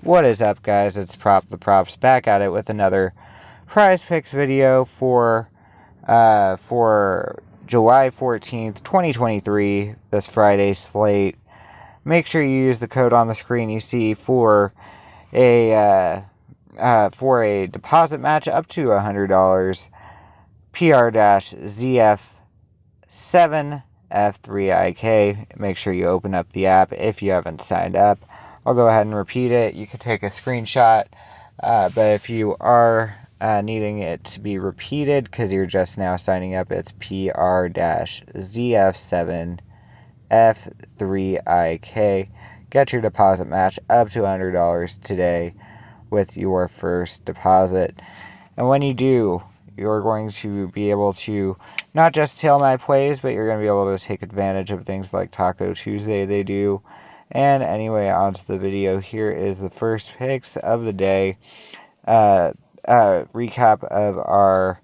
What is up, guys? It's ProptheProps back at it with another Prizepicks video for July 14th, 2023, this Friday slate. Make sure you use the code on the screen you see for a deposit match up to $100. PR-ZF7F3IK. Make sure you open up the app if you haven't signed up. I'll go ahead and repeat it. You can take a screenshot, but if you are needing it to be repeated because you're just now signing up, it's PR-ZF7F3IK. Get your deposit match up to $100 today with your first deposit. And when you do, you're going to be able to not just tail my plays, but you're going to be able to take advantage of things like Taco Tuesday they do. And anyway, onto the video. Here is the first picks of the day. Recap of our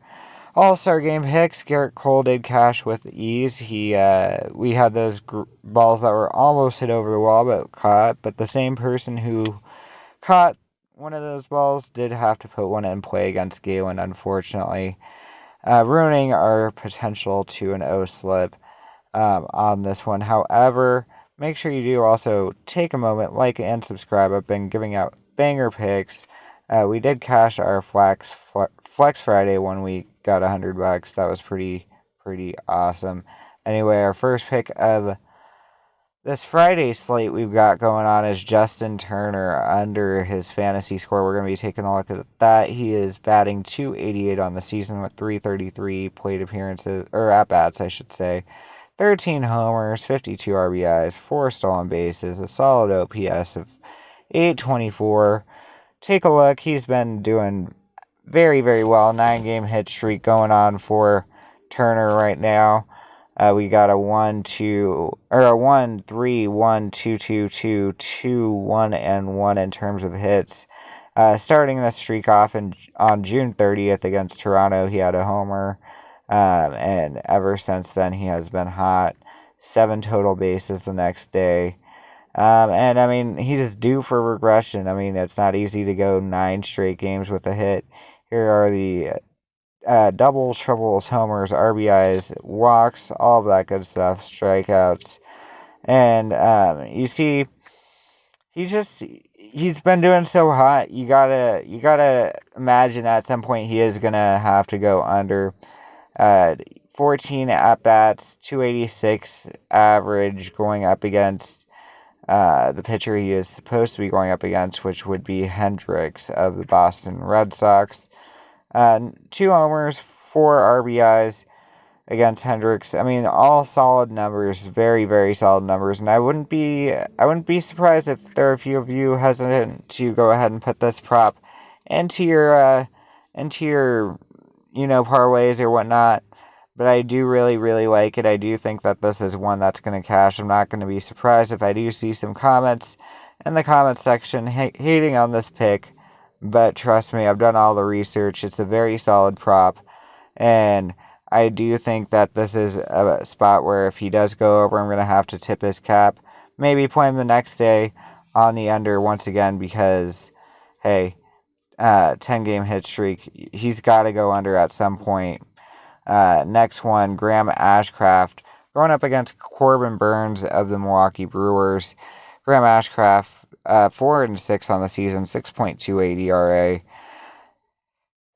All-Star Game picks. Garrett Cole did cash with ease. We had those balls that were almost hit over the wall but caught. But the same person who caught one of those balls did have to put one in play against Galen, unfortunately, ruining our potential to an O-slip on this one. However, make sure you do also take a moment, like and subscribe. I've been giving out banger picks. We did cash our Flex Friday when we got $100. That was pretty awesome. Anyway, our first pick of this Friday slate we've got going on is Justin Turner under his fantasy score. We're going to be taking a look at that. He is batting .288 on the season with 333 plate appearances, or at-bats, I should say. 13 homers, 52 RBIs, 4 stolen bases, a solid OPS of .824. Take a look. He's been doing very well. 9-game hit streak going on for Turner right now. We got a 1-3-1-2-2-2-2-1 and 1 in terms of hits. Starting the streak off on June 30th against Toronto, he had a homer. And ever since then, he has been hot. 7 total bases the next day. And I mean, he's due for regression. I mean, it's not easy to go 9 straight games with a hit. Here are the doubles, triples, homers, RBIs, walks, all of that good stuff, strikeouts. And you see, he's been doing so hot. You gotta imagine at some point he is gonna have to go under. 14 at-bats, 286 average going up against the pitcher he is supposed to be going up against, which would be Hendricks of the Boston Red Sox. 2 homers, 4 RBIs against Hendricks. I mean, all solid numbers, very solid numbers. And I wouldn't be surprised if there are a few of you hesitant to go ahead and put this prop into your parlays or whatnot. But I do really like it. I do think that this is one that's going to cash. I'm not going to be surprised if I do see some comments in the comment section hating on this pick. But trust me, I've done all the research. It's a very solid prop. And I do think that this is a spot where if he does go over, I'm going to have to tip his cap. Maybe play him the next day on the under once again because, hey, 10-game hit streak. He's got to go under at some point. Next one, Graham Ashcraft going up against Corbin Burns of the Milwaukee Brewers. Graham Ashcraft, 4-6 on the season, 6.28 ERA,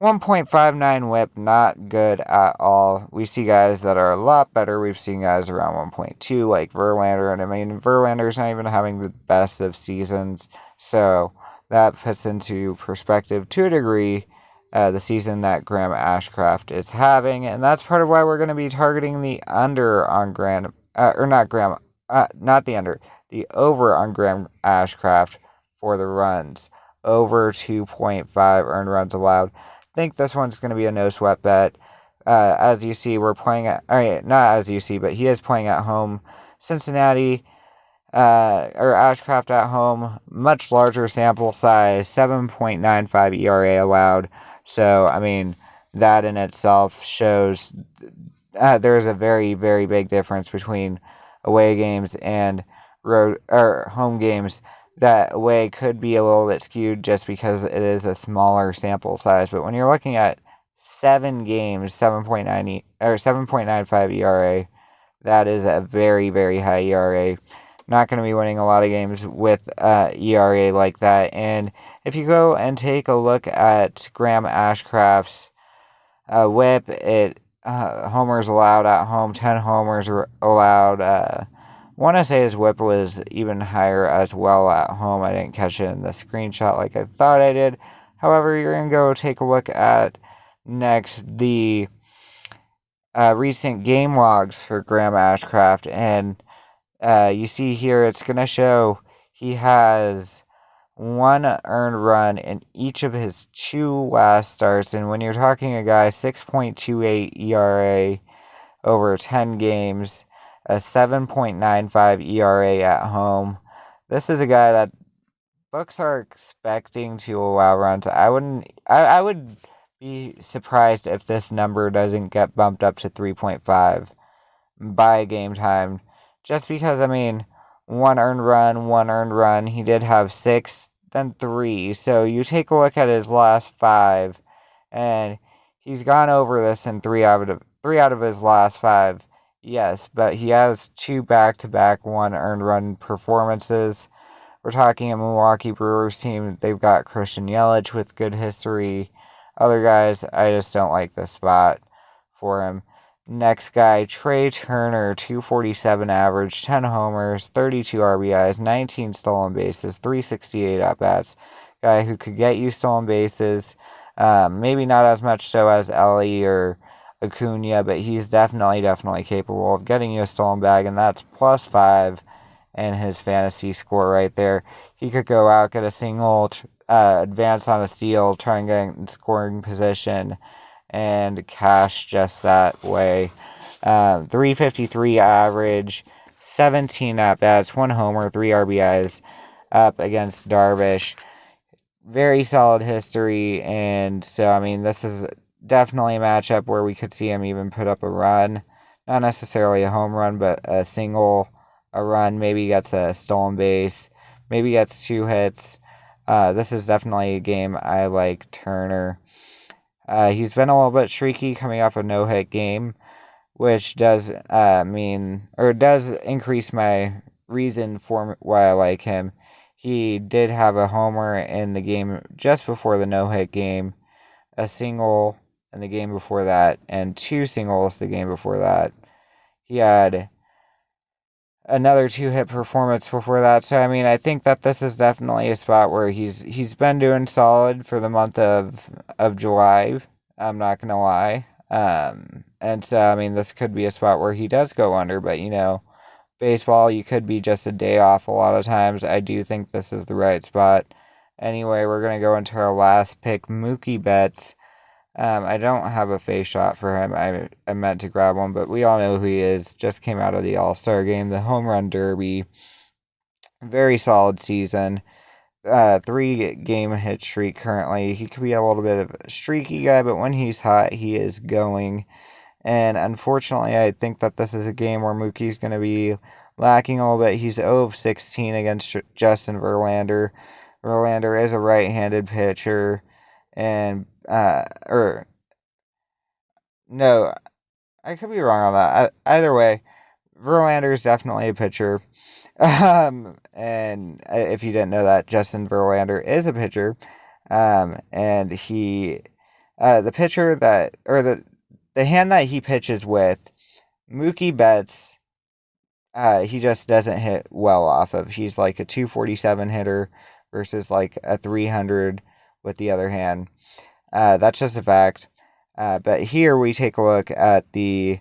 1.59 WHIP, not good at all. We see guys that are a lot better. We've seen guys around 1.2, like Verlander, and I mean, Verlander's not even having the best of seasons, so that puts into perspective to a degree the season that Graham Ashcraft is having, and that's part of why we're going to be targeting the under on the over on Graham Ashcraft for the runs. Over 2.5 earned runs allowed. I think this one's going to be a no sweat bet. As you see, we're playing at, not as you see, but he is playing at home. Cincinnati, or Ashcraft at home, much larger sample size, 7.95 ERA allowed. So, I mean, that in itself shows there's a very big difference between away games and road or home games that way could be a little bit skewed just because it is a smaller sample size. But when you're looking at 7 games, 7.95 ERA, that is a very, very high ERA. Not going to be winning a lot of games with ERA like that. And if you go and take a look at Graham Ashcraft's whip, homers allowed at home, 10 homers allowed. Want to say his whip was even higher as well at home. I didn't catch it in the screenshot like I thought I did. However, you're going to go take a look at next the recent game logs for Graham Ashcraft, and you see here it's going to show he has 1 earned run in each of his 2 last starts. And when you're talking a guy 6.28 ERA over 10 games, a 7.95 ERA at home, this is a guy that books are expecting to allow runs. I would be surprised if this number doesn't get bumped up to 3.5 by game time. Just because, I mean, 1 earned run. He did have 6, then 3. So you take a look at his last 5, and he's gone over this in 3 out of his last 5. Yes, but he has 2 back-to-back 1 earned run performances. We're talking a Milwaukee Brewers team. They've got Christian Yelich with good history. Other guys, I just don't like the spot for him. Next guy, Trey Turner, 247 average, 10 homers, 32 RBIs, 19 stolen bases, 368 at-bats. Guy who could get you stolen bases. Maybe not as much so as Ellie or Acuna, but he's definitely capable of getting you a stolen bag, and that's +5 in his fantasy score right there. He could go out, get a single, advance on a steal, try and get in scoring position, and cash just that way. 353 average, 17 at-bats, 1 homer, 3 RBIs up against Darvish. Very solid history, and so, I mean, this is definitely a matchup where we could see him even put up a run. Not necessarily a home run, but a single, a run. Maybe he gets a stolen base. Maybe he gets 2 hits. This is definitely a game I like Turner. He's been a little bit streaky coming off a no-hit game, which does does increase my reason for why I like him. He did have a homer in the game just before the no-hit game, a single in the game before that, and 2 singles the game before that. He had another 2-hit performance before that. So, I mean, I think that this is definitely a spot where he's been doing solid for the month of July. I'm not going to lie. And so, I mean, this could be a spot where he does go under, but, you know, baseball, you could be just a day off a lot of times. I do think this is the right spot. Anyway, we're going to go into our last pick, Mookie Betts. I don't have a face shot for him. I meant to grab one, but we all know who he is. Just came out of the All-Star game, the Home Run Derby. Very solid season. 3-game hit streak currently. He could be a little bit of a streaky guy, but when he's hot, he is going. And unfortunately, I think that this is a game where Mookie's going to be lacking a little bit. He's 0 of 16 against Justin Verlander. Verlander is a right-handed pitcher. And, no, I could be wrong on that. Either way, Verlander is definitely a pitcher. And if you didn't know that, Justin Verlander is a pitcher. And he, the pitcher that, or the hand that he pitches with, Mookie Betts, he just doesn't hit well off of. He's like a 247 hitter versus like a 300 with the other hand. That's just a fact. But here we take a look at the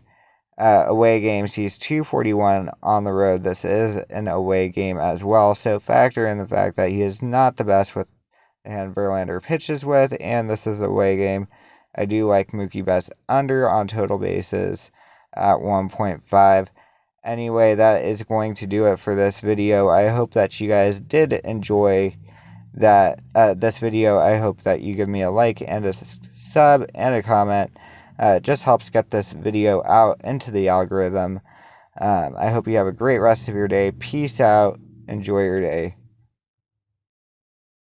away games. He's 241 on the road. This is an away game as well. So factor in the fact that he is not the best with the hand Verlander pitches with, and this is a away game. I do like Mookie Betts under on total bases at 1.5. Anyway, that is going to do it for this video. I hope that you guys did enjoy this video. I hope that you give me a like and a sub and a comment. It just helps get this video out into the algorithm. I hope you have a great rest of your day. Peace out. Enjoy your day.